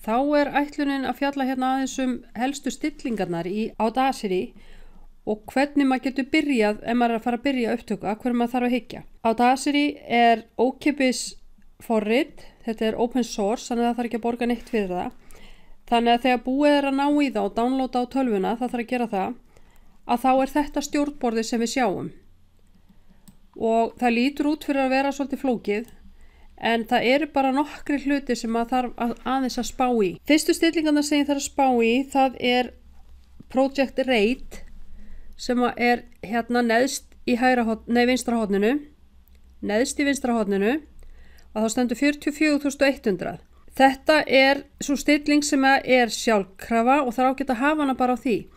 Þá ætlunin að fjalla hérna aðeins helstu stillingarnar í Audacity og hvernig maður getur byrjað ef maður að fara að byrja upptöku, að hverju maður þarf að hyggja. Audacity ókeypis forrit, þetta open source, þannig að það þarf ekki að borga neitt fyrir það. Þannig að þegar búið að ná í það og downloada á tölvuna, það þarf að gera það, að þá þetta stjórnborðið sem við sjáum. Og það lítur út fyrir að vera svolítið flókið, en það eru bara nokkri hluti sem maður þarf aðeins að spá í. Fyrstu stillingarnar sem ég þarf að spá í, það Project Rate, sem hérna neðst í vinstra horninu, neðst í vinstra horninu, og þá stendur 44.100. Þetta svo stilling sem sjálfkrafa og það ágætt að hafa hana bara á því.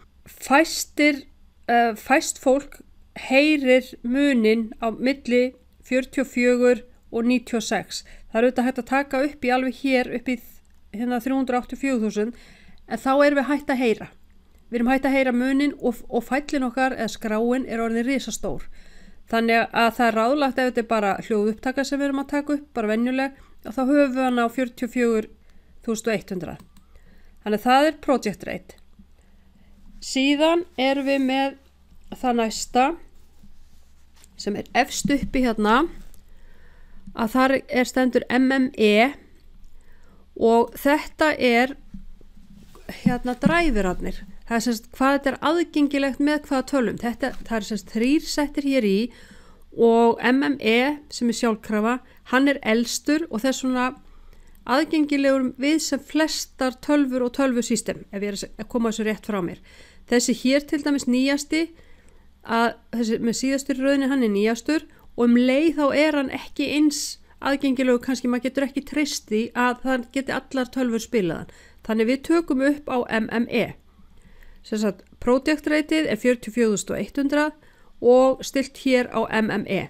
Fæst fólk heyrir munin á milli 44 og 96. Það auðvitað hægt að taka upp í alveg hér upp í hérna 384.000, en þá við hægt að heyra. Við erum hægt að heyra munin og fællin okkar eða skráin orðin risastór. Þannig að það ráðlagt ef þetta bara hljóðupptaka sem við erum að taka upp, bara venjuleg, og þá höfum við hana á 44.100. Þannig að það Project Rate. Síðan erum við með það næsta sem efst uppi hérna, að þar stendur MME og þetta hérna dræfirarnir. Það semst hvað þetta aðgengilegt með hvaða tölum. Það semst 3 settir hér í og MME sem sjálfkrafa, hann elstur og þess svona aðgengilegur við sem flestar tölvur og tölvusystem, ef ég að koma þessu rétt frá mér. Þessi hér til dæmis nýjasti, þessi með síðastur röðinni, hann nýjastur og leið þá hann ekki eins aðgengilegur, kannski maður getur ekki treyst því að það geti allar tölvur spilaðan. Þannig við tökum upp á MME. Sem sagt, Project Rateið 44.100 og stilt hér á MME.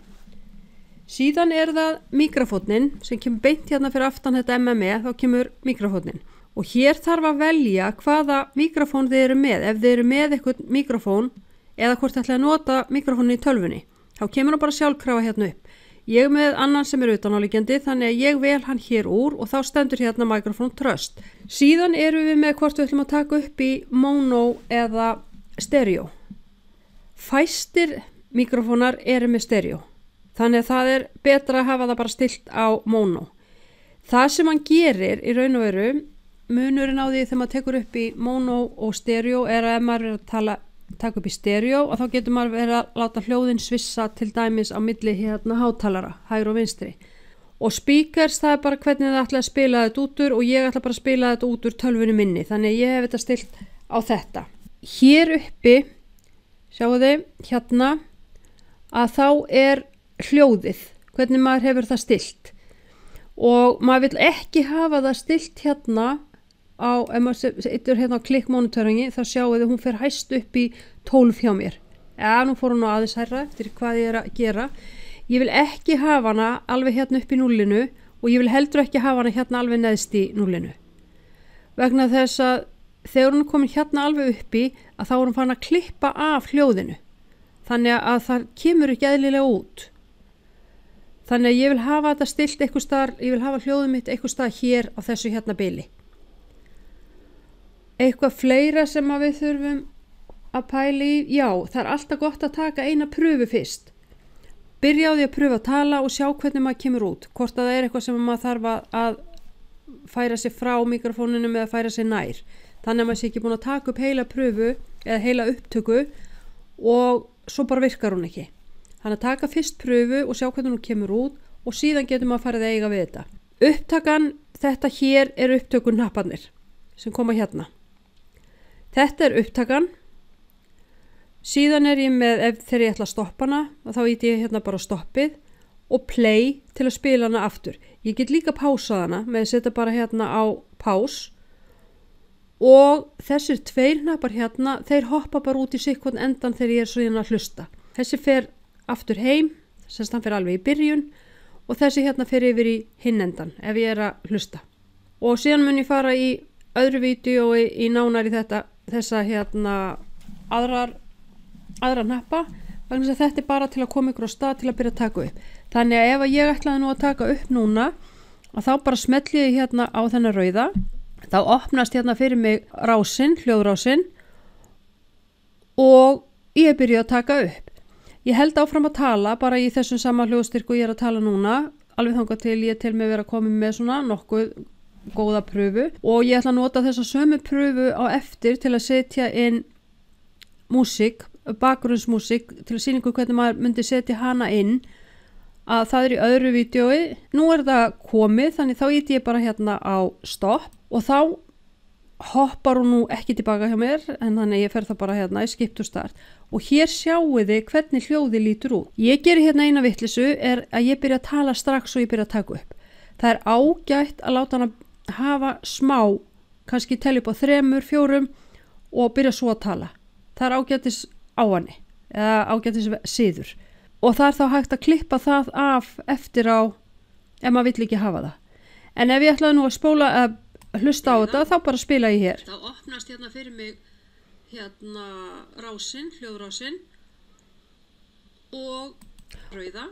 Síðan það mikrofóninn sem kemur beint hérna fyrir aftan þetta MME, þá kemur mikrofóninn. Og hér þarf að velja hvaða mikrofón þið eru með. Ef þið eru með eitthvað mikrofón eða hvort þið ætlaði að nota mikrofónin í tölvunni, þá kemur hann bara sjálfkrafa hérna upp. Ég með annan sem utanáliggjandi, þannig að ég vel hann hér úr og þá stendur hérna Microphone Trust. Síðan erum við með hvort við ætlum að taka upp í mono eða stereo. Fæstir mikrofónar eru með stereo, þannig að það betra að hafa það bara stilt á mono. Það sem hann gerir í raun og veru, munurinn á því þegar maður tekur upp í mono og stereo að ef maður að taka upp í stereo og þá getur maður verið að láta hljóðin svissa til dæmis á milli hérna hátalara, hægri og vinstri. Og speakers, það bara hvernig það ætla að spila þetta út úr og ég ætla bara að spila þetta út úr tölvunni minni, þannig að ég hef þetta stilt á þetta. Hér uppi, sjáu þið, hérna, að þá hljóðið, hvernig maður hefur það stilt. Og maður vill ekki hafa það stilt hérna ef maður setur hérna á klikkmónitöringi, þá sjáu þið hún fer hæst upp í 12 hjá mér. Já, nú fór hún aðeins hærra eftir hvað ég að gera. Ég vil ekki hafa hana alveg hérna upp í 0 og ég vil heldur ekki hafa hana hérna alveg neðst í 0. Vegna þess að þegar hún komin hérna alveg uppi, að þá hún farin að klippa af hljóðinu. Þannig að það kemur ekki eðlilega út. Þannig að ég vil hafa þetta stilt eitthvað staðar, ég vil hafa hljóðið mitt eitthvað staðar hér á þessu hérna bili. Eitthvað fleira sem við þurfum að pæla í, já, það alltaf gott að taka eina pröfu fyrst. Byrja á því að pröfa að tala og sjá hvernig maður kemur út. Hvort að það eitthvað sem maður þarf að færa sig frá mikrofónunum eða færa sig nær. Þannig að maður sé ekki búin að taka upp heila pröfu eða heila upptöku og svo bara virkar hún ekki. Þannig að taka fyrst pröfu og sjá hvernig hún kemur út og síðan getur maður að fara að eiga við þetta. Upptakan, þetta hér upptökunapparnir sem koma hérna. Þetta upptakan. Síðan ég með, þegar ég ætla að stoppa hana, þá íti ég hérna bara stoppið og play til að spila hana aftur. Ég get líka pásað hana með að setja bara hérna á pás og þessir 2 hnappar hérna, þeir hoppa bara út í sikkvotn endan þegar ég svo hérna að hlusta. Þessi fer aftur heim, þess að hann fer alveg í byrjun og þessi hérna fer yfir í hinn endan ef ég að hlusta. Og síðan mun ég fara í öðru vídeói í nánar í þessa hérna aðra hnappa, vegna þess að þetta bara til að koma ykkur á stað til að byrja að taka upp. Þannig að ef ég ætlaði nú að taka upp núna, og þá bara smelli ég hérna á þennan rauða, þá opnast hérna fyrir mig rásin, hljóðrásin og ég byrja að taka upp. Ég held áfram að tala bara í þessum sama hljóðstyrk og ég að tala núna, alveg þangað til ég til mig vera að koma með svona nokkuð góða pröfu og ég ætla að nota þessa sömu pröfu á eftir til að setja inn músík, bakgrunnsmúsík til að sýningu hvernig maður myndi setja hana inn, að það í öðru vídeói. Nú það komið, þannig þá íti ég bara hérna á stopp og þá hoppar hún nú ekki tilbaka hjá mér, en þannig ég fer það bara hérna í skip to start og hér sjáu þið hvernig hljóði lítur út. Ég geri hérna eina vitleysu er að ég byrja að tala strax og ég byrja að taka upp. Það er ágætt að láta hana hafa smá, kannski telja upp á 3, 4 og byrja svo að tala. Það er ágættis á henni eða ágættis siður og það er þá hægt að klippa það af eftir á ef maður vill ekki hafa það. En ef ég ætlaði nú að spóla að hlusta á þetta, þá bara spila ég hér. Þá opnast hérna fyrir mig hérna rásin, hljóðrásin og rauða.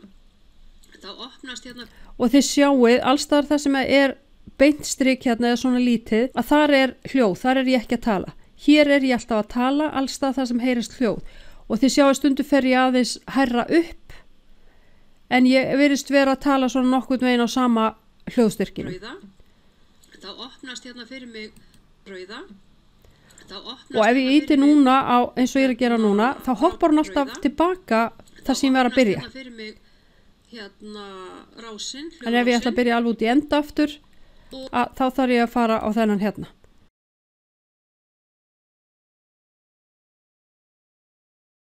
Þá opnast hérna og þið sjáuð allstaðar það sem er beint strik hérna eða svona lítið, að þar er hljóð, þar er ég ekki að tala. Hér er ég alltaf að tala, allstað það sem heyrist hljóð og þið sjáuð stundu fer ég aðeins hærra upp en ég virðist vera að tala svona nokkurn veginn á sama hljóðstyrkinu. Rauða. Þá opnast hérna fyrir mig rauða. Og ef ég íti núna á eins og ég er að gera núna, þá hoppar hún alltaf tilbaka þar sem ég var að byrja. Hérna rásin, en ef ég ætla að byrja alveg út í enda aftur, þá þarf ég að fara á þennan hérna.